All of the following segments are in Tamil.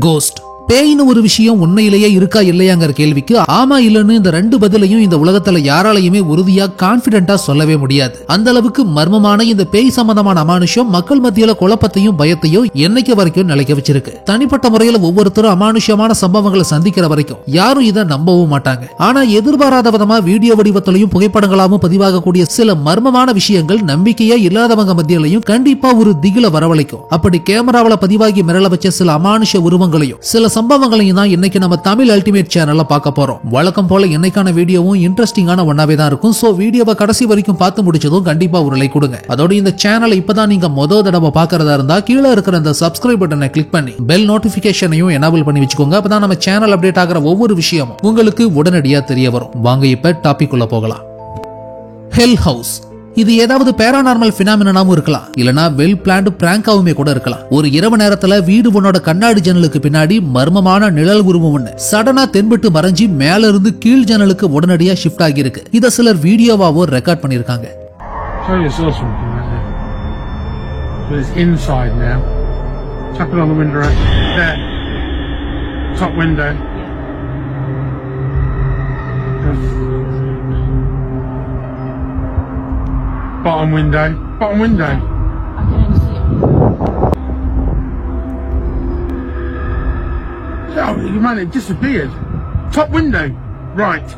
கோஸ்ட் பேயின்னு ஒரு விஷயம் உண்மையிலேயே இருக்கா இல்லையாங்கிற கேள்விக்கு ஆமா இல்லன்னு இந்த ரெண்டு பதிலையும் இந்த உலகத்துல யாராலையுமே உறுதியா கான்பிடென்டா சொல்லவே முடியாது. அந்த அளவுக்கு மர்மமான இந்த பேய் சம்பந்தமான அமானுஷம் மக்கள் மத்தியில குழப்பத்தையும் பயத்தையும் என்னைக்கு வரைக்கும் நிலைக்க வச்சிருக்கு. தனிப்பட்ட முறையில ஒவ்வொருத்தரும் அமானுஷமான சம்பவங்களை சந்திக்கிற வரைக்கும் யாரும் இதை நம்பவும் மாட்டாங்க. ஆனா எதிர்பாராத விதமா வீடியோ வடிவத்திலையும் புகைப்படங்களாகவும் பதிவாகக்கூடிய சில மர்மமான விஷயங்கள் நம்பிக்கையா இல்லாதவங்க மத்தியிலையும் கண்டிப்பா ஒரு திகில வரவழைக்கும். அப்படி கேமராவில பதிவாகி மிரள வச்ச சில அமானுஷ உருவங்களையும் சில சம்பவங்களையும் தான் இன்னைக்கு நம்ம தமிழ் அல்டிமேட் சேனல்ல பார்க்க போறோம். வழக்கம் போல இன்னைக்கான வீடியோவும் இன்ட்ரெஸ்டிங்கான ஒன்னாவே தான் இருக்கும். சோ வீடியோவை கடைசி வரைக்கும் பார்த்து முடிச்சதும் கண்டிப்பா ஒரு லைக் கொடுங்க. அதோட இந்த சேனலை இப்பதான் நீங்க முதல் தடவை பார்க்கறதா இருந்தா கீழே இருக்கிற அந்த சப்ஸ்கிரைப் பட்டனை கிளிக் பண்ணி பெல் நோட்டிபிகேஷனையும் எனேபிள் பண்ணி வச்சுக்கோங்க. அப்பதான் நம்ம சேனல் அப்டேட் ஆகிற ஒவ்வொரு விஷயமும் உங்களுக்கு உடனடியா தெரிய வரும். வாங்க இப்ப டாபிக் உள்ள போகலாம். ஹெல் ஹவுஸ் இது ஏதாவது பேரானார்மல் பினாமினாவும் இருக்கலாம், இல்லனா வெல் பிளான்டு பிராங்காவுமே கூட இருக்கலாம். ஒரு இரவு நேரத்துல வீடு உன்னோட கண்ணாடி ஜன்னலுக்கு பின்னாடி மர்மமான நிழல் உருவம் ஒண்ணு சடனா தென்பட்டு மறைஞ்சி மேல இருந்து கீழ் ஜன்னலுக்கு உடனடியா ஷிஃப்ட் ஆகி இருக்கு. இத சிலர் வீடியோவாவோ ரெக்கார்ட் பண்ணிருக்காங்க. Bottom window. I can't see it. Oh, man, it disappeared. Top window. Right.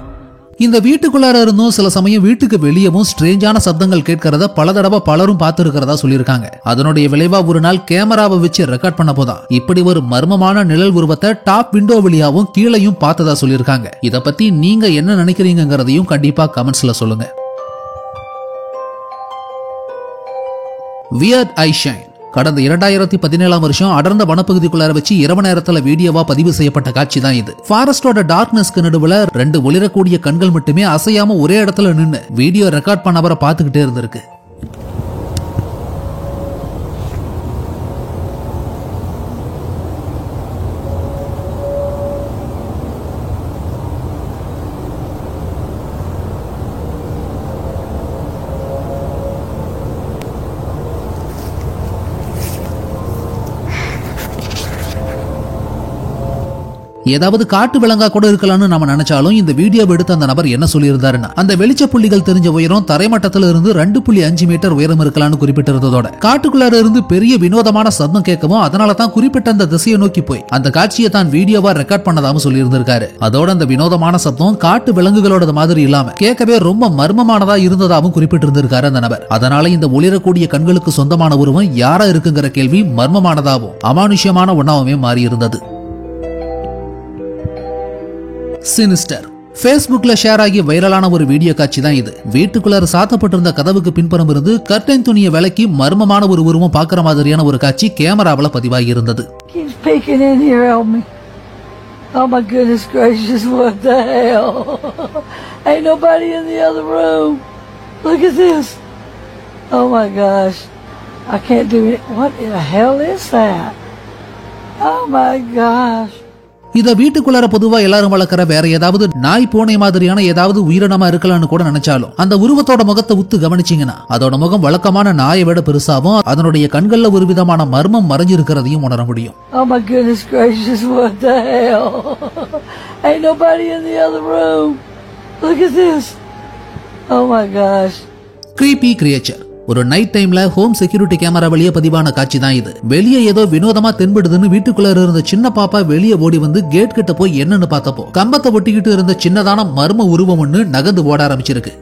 இந்த வீட்டுக்குள்ளார இருந்தும் சில சமயம் வீட்டுக்கு வெளியவும் ஸ்ட்ரேஞ்சான சப்தங்கள் கேட்கறத பல தடவை பலரும் பார்த்திருக்கிறதா சொல்லியிருக்காங்க. அதனுடைய விளைவா ஒரு நாள் கேமராவை வச்சு ரெக்கார்ட் பண்ண போதான் இப்படி ஒரு மர்மமான நிழல் உருவத்தை டாப் விண்டோ வழியாவும் கீழையும் பார்த்ததா சொல்லியிருக்காங்க. இத பத்தி நீங்க என்ன நினைக்கிறீங்கிறதையும் கண்டிப்பா கமெண்ட்ஸ்ல சொல்லுங்க. வியர்ட் ஐ ஷைன் கடந்த 2017 வருஷம் அடர்ந்த வனப்பகுதிக்குள்ளார வச்சு இரவு நேரத்துல வீடியோவா பதிவு செய்யப்பட்ட காட்சி தான் இது. ஃபாரஸ்டோட டார்க்னஸ்க்கு நடுவுல ரெண்டு ஒளிரக்கூடிய கண்கள் மட்டுமே அசையாம ஒரே இடத்துல நின்னு வீடியோ ரெக்கார்ட் பண்ணவரை பார்த்துக்கிட்டே இருந்திருக்கு. ஏதாவது காட்டு விலங்கா கூட இருக்கலாம்னு நம்ம நினைச்சாலும் இந்த வீடியோ எடுத்த அந்த நபர் என்ன சொல்லியிருந்தாருன்னா, அந்த வெளிச்ச புள்ளிகள் தெரிஞ்ச உயரம் தரைமட்டத்தில இருந்து 2.5 மீட்டர் உயரம் இருக்கலாம்னு குறிப்பிட்டிருந்ததோட காட்டுக்குள்ளார இருந்து பெரிய வினோதமான சத்தம் கேட்கவும் அதனால தான் குறிப்பிட்ட அந்த திசையை நோக்கி போய் அந்த காட்சியை தான் வீடியோவா ரெக்கார்ட் பண்ணதாவும் சொல்லியிருந்திருக்காரு. அதோட அந்த வினோதமான சத்தம் காட்டு விலங்குகளோட மாதிரி இல்லாம கேட்கவே ரொம்ப மர்மமானதா இருந்ததாகவும் குறிப்பிட்டிருந்திருக்காரு அந்த நபர். அதனால இந்த ஒளிரக்கூடிய கண்களுக்கு சொந்தமான உருவம் யாரா இருக்குங்கிற கேள்வி மர்மமானதாகவும் அமானுஷ்யமான ஒன்னாவுமே மாறி இருந்தது. சினிஸ்டர் Facebookல ஷேர் ஆகி வைரலான ஒரு வீடியோ காட்சி தான் இது. வீட்டுக்குள்ளார சாத்தப்பட்டிருந்த கதவுக்கு பின்புறம் இருந்து கர்டைன் துணியை விலக்கி மர்மமான ஒரு உருவம் பார்க்கிற மாதிரியான ஒரு காட்சி கேமராவில் பதிவாகி இருந்தது. Oh my goodness gracious, what the hell? Ain't nobody in the other room. Look at this. Oh my gosh. I can't do it. What in the hell is that? Oh my gosh. இத வீட்டுக்குள்ளார பொதுவா எல்லாரும் வளர்க்கிற வேற ஏதாவது நாய் பூனை மாதிரியான ஏதாவது உயிரினமா இருக்கலாம்னு கூட நினைச்சாலும் அந்த உருவத்தோட முகத்தை உத்து கவனிச்சீங்கன்னா அதோட முகம் வழக்கமான நாயை விட பெருசாவும் அதனுடைய கண்கள்ல ஒரு விதமான மர்மம் மறைஞ்சிருக்கிறதையும் உணர முடியும். Oh my goodness gracious, what the hell? Ain't nobody in the other room. Look at this. Oh my gosh. Creepy creature ஒரு நைட் டைம்ல ஹோம் செக்யூரிட்டி கேமரா வழியே பதிவான காட்சி தான் இது. வெளியே ஏதோ வினோதமா தென்படுதுன்னு வீட்டுக்குள்ள இருந்த சின்ன பாப்பா வெளியே ஓடி வந்து கேட் கிட்ட போய் என்னன்னு பார்த்தப்போ கம்பத்தை ஒட்டிக்கிட்டு இருந்த சின்னதான மர்ம உருவம் ஒண்ணு நகர்ந்து ஓட ஆரம்பிச்சிருக்கு.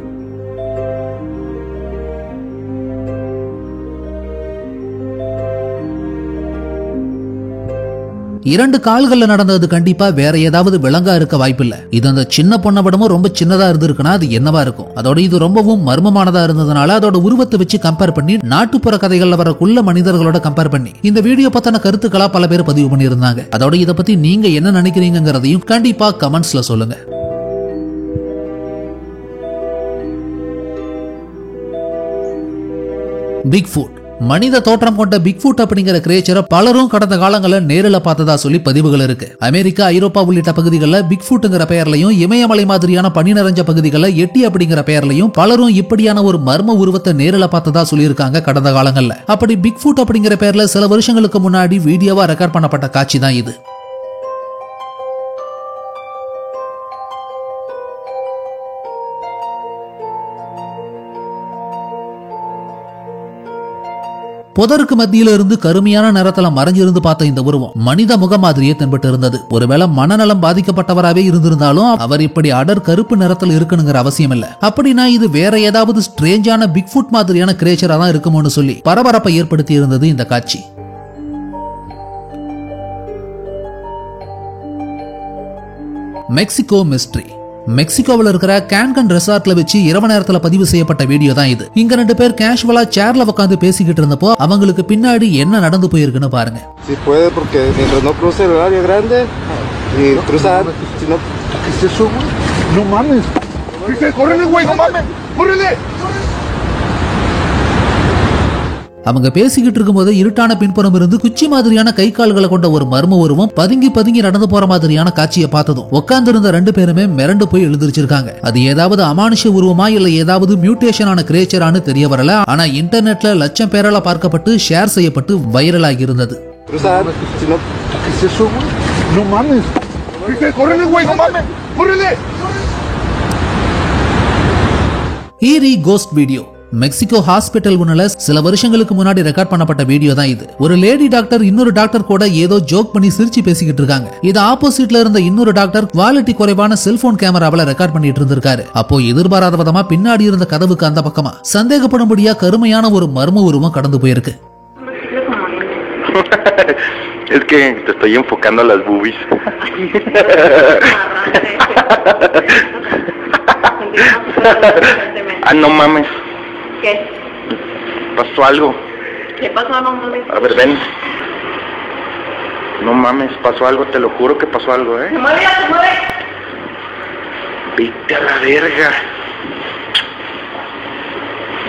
இரண்டு கால்கள்ல நடந்தது கண்டிப்பா வேற ஏதாவது விலங்கா இருக்க வாய்ப்பில்ல. இது அந்த சின்ன பொண்ணை விடமும் ரொம்ப சின்னதா இருந்திருக்குன்னா அது என்னவா இருக்கும்? அதோட இது ரொம்பவும் மர்மமானதா இருந்ததுனால அதோட உருவத்தை வச்சு கம்பேர் பண்ணி நாட்டுப்புற கதைகள்ல வர குள்ள மனிதர்களோட கம்பேர் பண்ணி இந்த வீடியோ பத்தின கருத்துக்களா பல பேர் பதிவு பண்ணியிருந்தாங்க. அதோட இதை பத்தி நீங்க என்ன நினைக்கிறீங்கிறதையும் கண்டிப்பா கமெண்ட்ஸ்ல சொல்லுங்க. பிக்ஃபுட் மனித தோற்றம் கொண்ட பிக்ஃபுட் அப்படிங்கிற கிரியேச்சரை பலரும் கடந்த காலங்களில் நேரில் பார்த்ததா சொல்லி பதிவுகள் இருக்கு. அமெரிக்கா, ஐரோப்பா உள்ளிட்ட பகுதிகளில் பிக்ஃபுட்ங்கிற பெயர்லையும் இமயமலை மாதிரியான பனி நிறைஞ்ச பகுதிகளில் எட்டி அப்படிங்கிற பெயர்லையும் பலரும் இப்படியான ஒரு மர்ம உருவத்தை நேரில் பார்த்ததா சொல்லியிருக்காங்க கடந்த காலங்களில். அப்படி பிக்ஃபுட் அப்படிங்கிற பெயர்ல சில வருஷங்களுக்கு முன்னாடி வீடியோவா ரெக்கார்ட் பண்ணப்பட்ட காட்சி தான் இது. புதருக்கு மத்தியில இருந்து கருமையான நேரத்துல மறைஞ்சிருந்து பார்த்த இந்த உருவம் மனித முகம் மாதிரியே தென்பட்டு இருந்தது. ஒருவேளை மனநலம் பாதிக்கப்பட்டவராகவே இருந்திருந்தாலும் அவர் இப்படி அடர் கருப்பு நிறத்தில் இருக்கணுங்கிற அவசியம் இல்ல. அப்படின்னா இது வேற ஏதாவது ஸ்ட்ரேஞ்சான பிக்ஃபுட் மாதிரியான கிரேச்சரா தான் இருக்குமோன்னு சொல்லி பரபரப்பை ஏற்படுத்தி இருந்தது இந்த காட்சி. Mexico mystery. மெக்சிகோவில் இருக்கிற கேன்கன் ரெசார்ட்ல வச்சு இரவு நேரத்துல பதிவு செய்யப்பட்ட வீடியோ தான் இது. இங்க 2 பேர் கேஷுவலா சேர்ல உட்கார்ந்து பேசிக்கிட்டு இருந்தப்போ அவங்களுக்கு பின்னாடி என்ன நடந்து போயிருக்குன்னு பாருங்க. No mames. Córrele, güey, no mames. Córrele. அவங்க பேசிக்கிட்டு இருக்கும்போது இருட்டான பின்புறம் இருந்து குச்சி மாதிரியான கை கால்களை கொண்ட ஒரு மர்ம உருவம் பதுங்கி பதுங்கி நடந்து போற மாதிரியான காட்சியை பார்த்ததும் உட்கார்ந்து இருந்த 2 பேருமே மிரண்டு போய் எழுந்திருச்சிருக்காங்க. அது ஏதாவது அமானுஷ உருவமா இல்ல ஏதாவது மியூட்டேஷனான கிரேச்சரானு தெரிய வரல. ஆனா இன்டர்நெட்ல லட்சம் பேரால பார்க்கப்பட்டு ஷேர் செய்யப்பட்டு வைரல் ஆகி இருந்தது. No mames. Córrele, güey, no mames. Córrele. ஈரி கோஸ்ட் வீடியோ. மெக்சிகோ ஹாஸ்பிட்டல் முன்னால சில வருஷங்களுக்கு முன்னாடி ரெக்கார்ட் பண்ணப்பட்ட வீடியோ தான் இது. ஒரு லேடி டாக்டர் இன்னொரு டாக்டர் கூட ஏதோ ஜோக் பண்ணி சிரிச்சு பேசிக்கிட்டு இருக்காங்க. இது ஆப்போசிட்ல இருந்த இன்னொரு டாக்டர் குவாலிட்டி குறைவான செல்போன் கேமராவில ரெக்கார்ட் பண்ணிட்டு இருந்திருக்காரு. அப்போ எதிர்பாராத விதமா பின்னாடி இருந்த கதவுக்கு அந்த பக்கமா சந்தேகப்படும்படியா கருமையான ஒரு மர்ம உருவம் கடந்து போயிருக்கு. Es que te estoy enfocando a las boobies. Ah, no mames. ¿Qué? Pasó algo. ¿Qué pasó? No mames. A ver, ven. No mames, pasó algo, te lo juro que pasó algo, ¿eh? Se mueve, ya se mueve. Vete a la verga.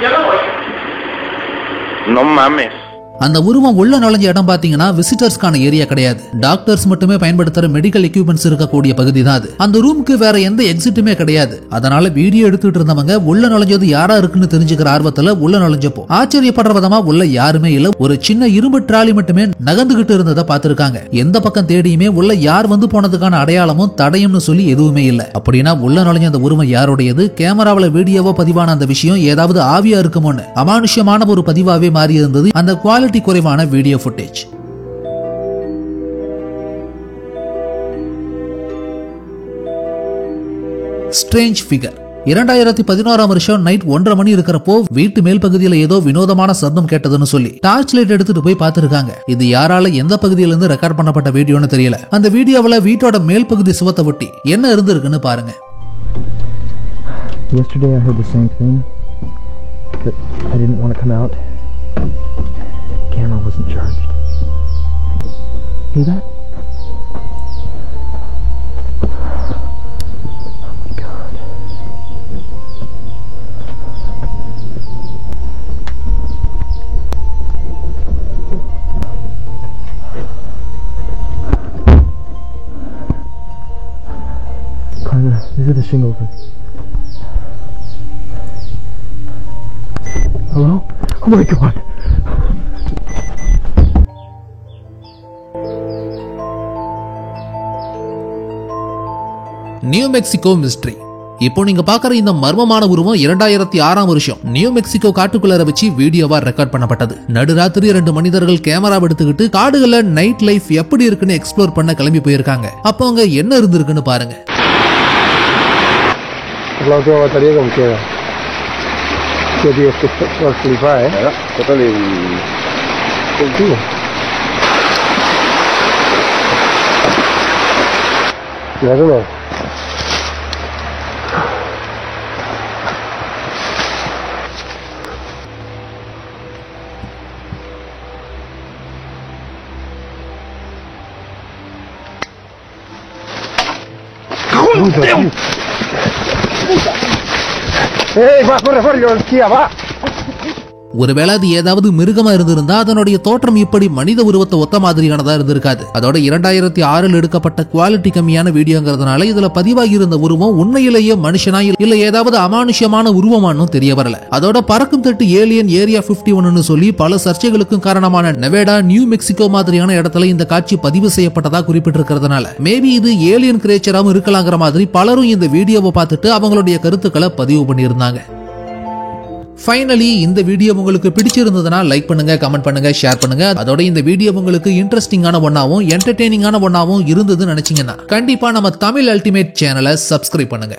Yo no voy. No mames. அந்த உருவம் உள்ள நுழைஞ்ச இடம் பாத்தீங்கன்னா விசிட்டர்ஸ்க்கான ஏரியா கிடையாது. டாக்டர்ஸ் மட்டுமே பயன்படுத்துற மெடிக்கல் எக்யூப்மெண்ட்ஸ் இருக்கக்கூடிய பகுதி தான் அது. அந்த ரூமுக்கு வேற எந்த எக்ஸிட்டுமே கிடையாது. அதனால வீடியோ எடுத்துட்டு இருந்தவங்க உள்ள நுழைஞ்சது யாரா இருக்குன்னு தெரிஞ்சுக்கிற ஆர்வத்துல உள்ள நுழைஞ்சப்போ ஆச்சரியப்படுற விதமா உள்ள யாருமே இல்ல. ஒரு சின்ன இரும்பு ட்ராலி மட்டுமே நகர்ந்துகிட்டு இருந்ததை பார்த்திருக்காங்க. எந்த பக்கம் தேடியுமே உள்ள யார் வந்து போனதுக்கான அடையாளமும் தடையும்னு சொல்லி எதுவுமே இல்ல. அப்படின்னா உள்ள நுழைஞ்ச அந்த உருவம் யாருடையது? கேமராவில வீடியோவோ பதிவான அந்த விஷயம் ஏதாவது ஆவியா இருக்குமோன்னு அமானுஷ்யமான ஒரு பதிவாவே மாறி இருந்தது அந்த குவாலிட்டி குறைவான வீடியோ ஃபுட்டேஜ். Strange figure. 2011 வருஷம் நைட் 1:30 மணி இருக்கிறப்போ வீட்டு மேல் பகுதியில ஏதோ வினோதமான சத்தம் கேட்டதுன்னு சொல்லி டார்ச் லைட் எடுத்துட்டு போய் பார்த்திருக்காங்க. இது யாரால எந்த பகுதியில இருந்து ரெக்கார்ட் பண்ணப்பட்ட வீடியோன்னு தெரியல. அந்த வீடியோவில் வீட்டோட மேல் பகுதி சுவத்தை ஒட்டி என்ன இருந்திருக்குன்னு பாருங்க. Yesterday I heard the same thing, but I didn't want to come out. Camera wasn't charged. Hear that? Oh my God. Carla, these are the shingles. Hello? Oh my God. New Mexico mystery. இப்போ நீங்க பாக்குற இந்த மர்மமான உருவம் 2006 வருஷம் நியூ மெக்சிகோ காட்டுக்குள்ள வச்சு வீடியோவா ரெக்கார்ட் பண்ணப்பட்டது. நடுராத்திரி 2 மனிதர்கள் கேமரா எடுத்துக்கிட்டு காடுகள்ல நைட் லைஃப் எப்படி இருக்குன்னு எக்ஸ்ப்ளோர் பண்ண கிளம்பி போயிருக்காங்க. அப்போ அங்க என்ன இருந்திருக்குன்னு பாருங்க. Hey, va, corre, Kia, va. ஒருவேளை அது ஏதாவது மிருகமா இருந்திருந்தா அதனுடைய தோற்றம் இப்படி மனித உருவத்தை ஒத்த மாதிரியானதா இருந்திருக்காது. அதோட 2006 எடுக்கப்பட்ட குவாலிட்டி கம்மியான வீடியோங்கிறதுனால இதுல பதிவாகி இருந்த உருவம் உண்மையிலேயே மனுஷனா இல்ல ஏதாவது அமானுஷ்யமான உருவமானு தெரிய வரல. அதோட பறக்கும் தட்டு ஏலியன் ஏரியா 51 சொல்லி பல சர்ச்சைகளுக்கும் காரணமான நெவேடா நியூ மெக்சிகோ மாதிரியான இடத்துல இந்த காட்சி பதிவு செய்யப்பட்டதா குறிப்பிட்டிருக்கிறதுனால மேபி இது ஏலியன் கிரேச்சராவும் இருக்கலாங்கிற மாதிரி பலரும் இந்த வீடியோவை பார்த்துட்டு அவங்களுடைய கருத்துக்களை பதிவு பண்ணியிருந்தாங்க. ஃபைனலி இந்த வீடியோ உங்களுக்கு பிடிச்சிருந்ததுன்னா லைக் பண்ணுங்க, கமெண்ட் பண்ணுங்க, ஷேர் பண்ணுங்க. அதோட இந்த வீடியோ உங்களுக்கு இன்ட்ரெஸ்டிங்கான ஒன்னாவும் என்டர்டெய்னிங்கான ஒன்னாவும் இருந்ததுன்னு நினைச்சீங்கன்னா கண்டிப்பா நம்ம தமிழ் அல்டிமேட் சேனலை சப்ஸ்கிரைப் பண்ணுங்க.